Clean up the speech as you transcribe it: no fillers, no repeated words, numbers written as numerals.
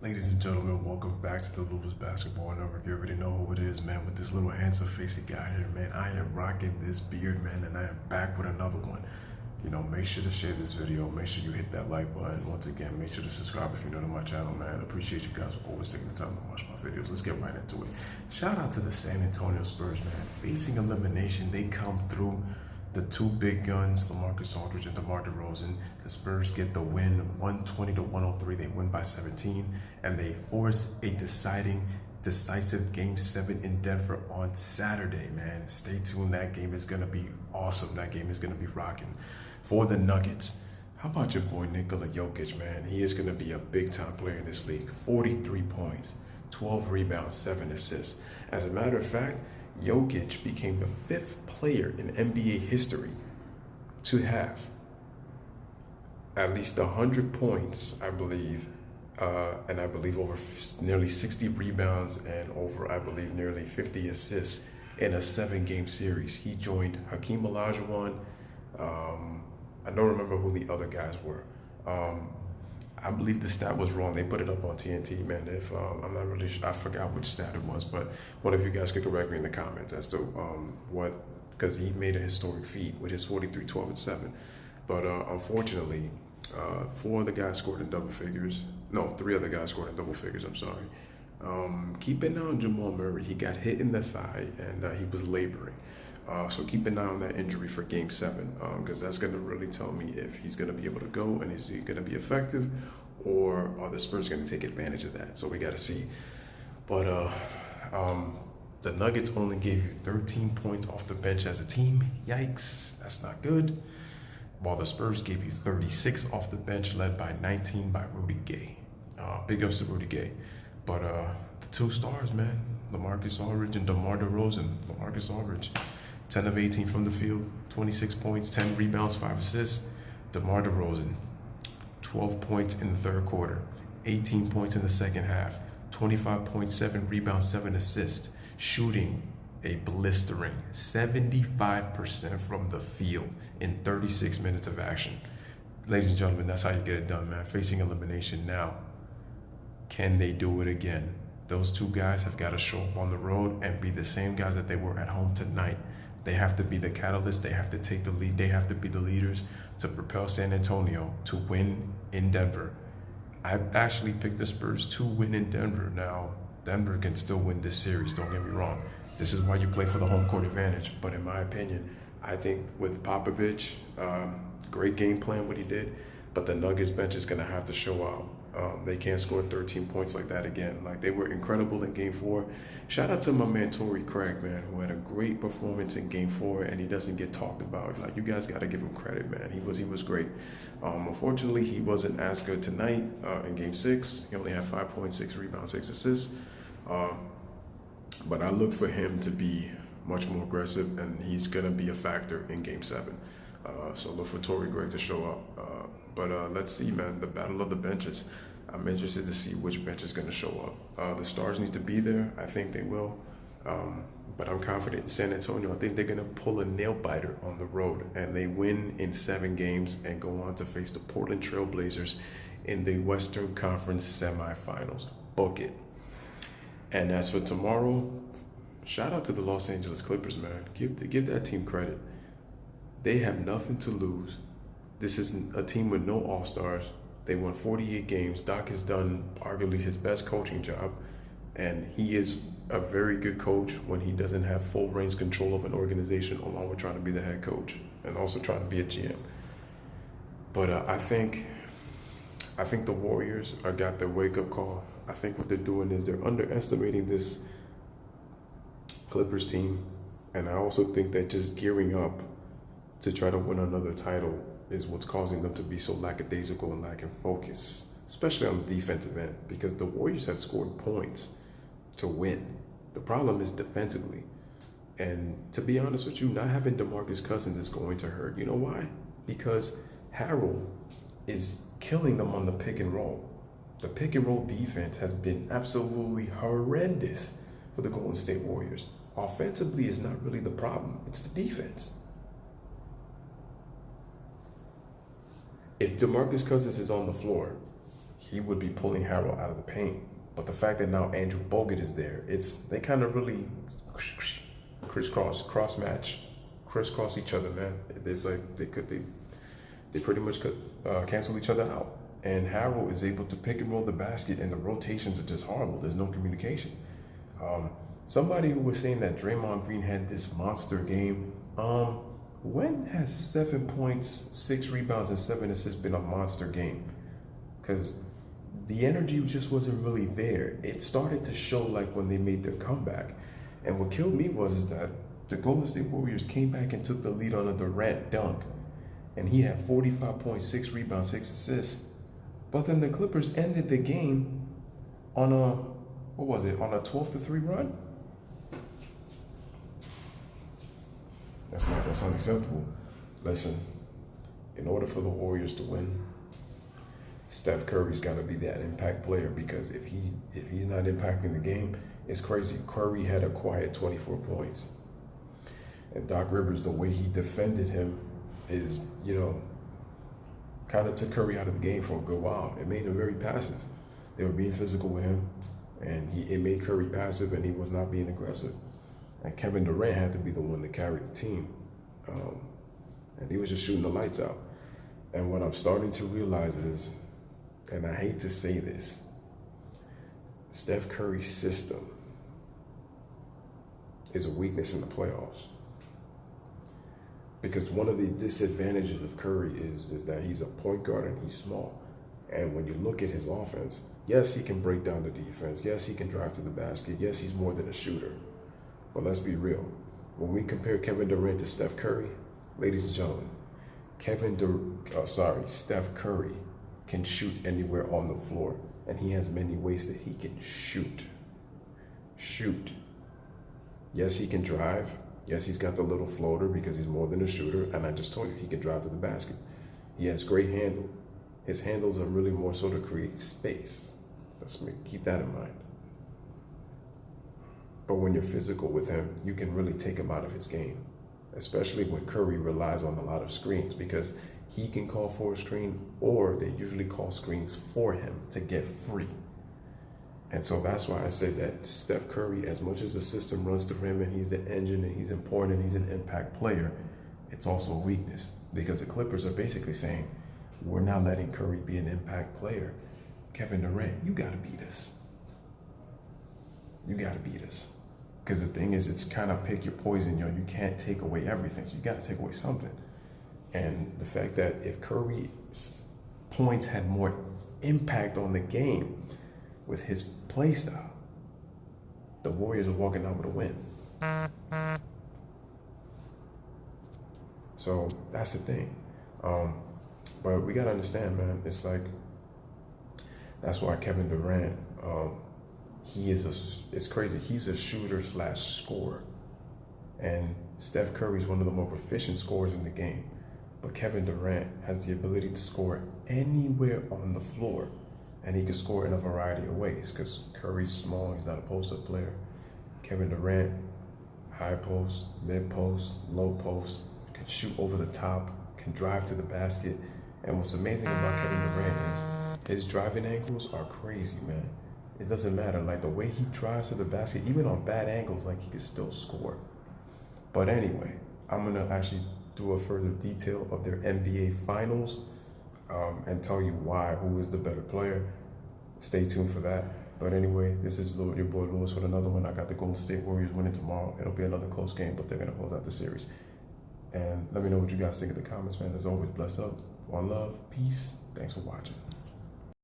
Ladies and gentlemen, welcome back to the Lubas Basketball Network. You already know who it is, man, with this little handsome facey guy here, man. I am rocking this beard, man, and I am back with another one. Make sure to share this video. Make sure you hit that like button. Once again, make sure to subscribe if you're new to my channel, man. Appreciate you guys for always taking the time to watch my videos. Let's get right into it. Shout out to the San Antonio Spurs, man. Facing elimination, they come through. The two big guns, LaMarcus Aldridge and DeMar DeRozan. The Spurs get the win, 120-103. They win by 17, and they force a decisive Game 7 in Denver on Saturday, man. Stay tuned. That game is going to be awesome. That game is going to be rocking for the Nuggets. How about your boy Nikola Jokic, man? He is going to be a big-time player in this league. 43 points, 12 rebounds, 7 assists. As a matter of fact, Jokic became the 5th player in NBA history to have at least 100 points, I believe, and I believe over nearly 60 rebounds and over, I believe, nearly 50 assists in a 7-game series. He joined Hakeem Olajuwon. I don't remember who the other guys were. I believe the stat was wrong. They put it up on TNT, man. If I'm not really sure, I forgot which stat it was, but one of you guys could correct me in the comments as to what, because he made a historic feat with his 43, 12, and 7. But unfortunately, 4 other guys scored in double figures. No, 3 other guys scored in double figures. I'm sorry. Keep an eye on Jamal Murray. He got hit in the thigh and he was laboring. So keep an eye on that injury for Game 7, because that's going to really tell me if he's going to be able to go and is he going to be effective, or are the Spurs going to take advantage of that? So we got to see. But the Nuggets only gave you 13 points off the bench as a team. Yikes, that's not good. While the Spurs gave you 36 off the bench, led by 19 by Rudy Gay. Big ups to Rudy Gay. But the 2 stars, man, LaMarcus Aldridge and DeMar DeRozan. LaMarcus Aldridge, 10 of 18 from the field, 26 points, 10 rebounds, 5 assists. DeMar DeRozan, 12 points in the third quarter, 18 points in the second half, 25.7 rebounds, 7 assists, shooting a blistering 75% from the field in 36 minutes of action. Ladies and gentlemen, that's how you get it done, man. Facing elimination now. Can they do it again? Those 2 guys have got to show up on the road and be the same guys that they were at home tonight. They have to be the catalyst. They have to take the lead. They have to be the leaders to propel San Antonio to win in Denver. I actually picked the Spurs to win in Denver. Now, Denver can still win this series, don't get me wrong. This is why you play for the home court advantage. But in my opinion, I think with Popovich, great game plan what he did, but the Nuggets bench is going to have to show out. They can't score 13 points like that again. Like, they were incredible in Game 4. Shout out to my man Torrey Craig, man, who had a great performance in Game 4, and he doesn't get talked about. Like, you guys got to give him credit, man. He was great. Unfortunately, he wasn't as good tonight in Game 6. He only had 5.6 rebounds, 6 assists. But I look for him to be much more aggressive, and he's going to be a factor in Game 7. So look for Torrey Craig to show up. But let's see, man, the battle of the benches. I'm interested to see which bench is going to show up. The stars need to be there. I think they will. But I'm confident in San Antonio. I think they're going to pull a nail biter on the road, and they win in 7 games and go on to face the Portland Trail Blazers in the Western Conference semifinals. Book it. And as for tomorrow, shout out to the Los Angeles Clippers, man. Give that team credit. They have nothing to lose. This is a team with no all-stars. They won 48 games. Doc has done arguably his best coaching job, and he is a very good coach when he doesn't have full reins control of an organization, along with trying to be the head coach and also trying to be a GM. But I think the Warriors got their wake-up call. I think what they're doing is they're underestimating this Clippers team, and I also think that just gearing up to try to win another title is what's causing them to be so lackadaisical and lacking focus, especially on the defensive end, because the Warriors have scored points to win. The problem is defensively. And to be honest with you, not having DeMarcus Cousins is going to hurt. You know why? Because Harrell is killing them on the pick and roll. The pick and roll defense has been absolutely horrendous for the Golden State Warriors. Offensively is not really the problem. It's the defense. If DeMarcus Cousins is on the floor, he would be pulling Harrell out of the paint. But the fact that now Andrew Bogut is there, they kind of really crisscross each other, man. It's like they pretty much could cancel each other out. And Harrell is able to pick and roll the basket, and the rotations are just horrible. There's no communication. Somebody who was saying that Draymond Green had this monster game. When has 7 points, 6 rebounds, and 7 assists been a monster game? Because the energy just wasn't really there. It started to show like when they made their comeback. And what killed me is that the Golden State Warriors came back and took the lead on a Durant dunk. And he had 45.6 rebounds, 6 assists. But then the Clippers ended the game on a, on a 12-3 run? That's unacceptable. Listen, in order for the Warriors to win, Steph Curry's got to be that impact player, because if he's not impacting the game, it's crazy. Curry had a quiet 24 points. And Doc Rivers, the way he defended him is, kind of took Curry out of the game for a good while. It made him very passive. They were being physical with him, and it made Curry passive, and he was not being aggressive. And Kevin Durant had to be the one to carry the team. And he was just shooting the lights out. And what I'm starting to realize is, and I hate to say this, Steph Curry's system is a weakness in the playoffs. Because one of the disadvantages of Curry is that he's a point guard and he's small. And when you look at his offense, yes, he can break down the defense. Yes, he can drive to the basket. Yes, he's more than a shooter. But let's be real. When we compare Kevin Durant to Steph Curry, ladies and gentlemen, Steph Curry can shoot anywhere on the floor, and he has many ways that he can shoot. Yes, he can drive. Yes, he's got the little floater because he's more than a shooter, and I just told you he can drive to the basket. He has great handle. His handles are really more so to create space. Let's keep that in mind. But when you're physical with him, you can really take him out of his game, especially when Curry relies on a lot of screens, because he can call for a screen, or they usually call screens for him to get free. And so that's why I say that Steph Curry, as much as the system runs through him and he's the engine and he's important and he's an impact player, it's also a weakness, because the Clippers are basically saying, we're not letting Curry be an impact player. Kevin Durant, you got to beat us. You got to beat us. Because the thing is, it's kind of pick your poison, you can't take away everything, so you got to take away something. And the fact that if Curry's points had more impact on the game with his play style, the Warriors are walking out with a win. So that's the thing. But we got to understand, man, it's like, that's why Kevin Durant, it's crazy. He's a shooter / scorer. And Steph Curry is one of the more proficient scorers in the game. But Kevin Durant has the ability to score anywhere on the floor. And he can score in a variety of ways, because Curry's small, he's not a post-up player. Kevin Durant, high post, mid post, low post, can shoot over the top, can drive to the basket. And what's amazing about Kevin Durant is his driving angles are crazy, man. It doesn't matter, like the way he drives to the basket, even on bad angles, like he can still score. But anyway, I'm gonna actually do a further detail of their NBA finals and tell you who is the better player. Stay tuned for that. But anyway, this is your boy Lewis with another one. I got the Golden State Warriors winning tomorrow. It'll be another close game, but they're gonna close out the series. And let me know what you guys think in the comments, man. As always, bless up, one love, peace. Thanks for watching.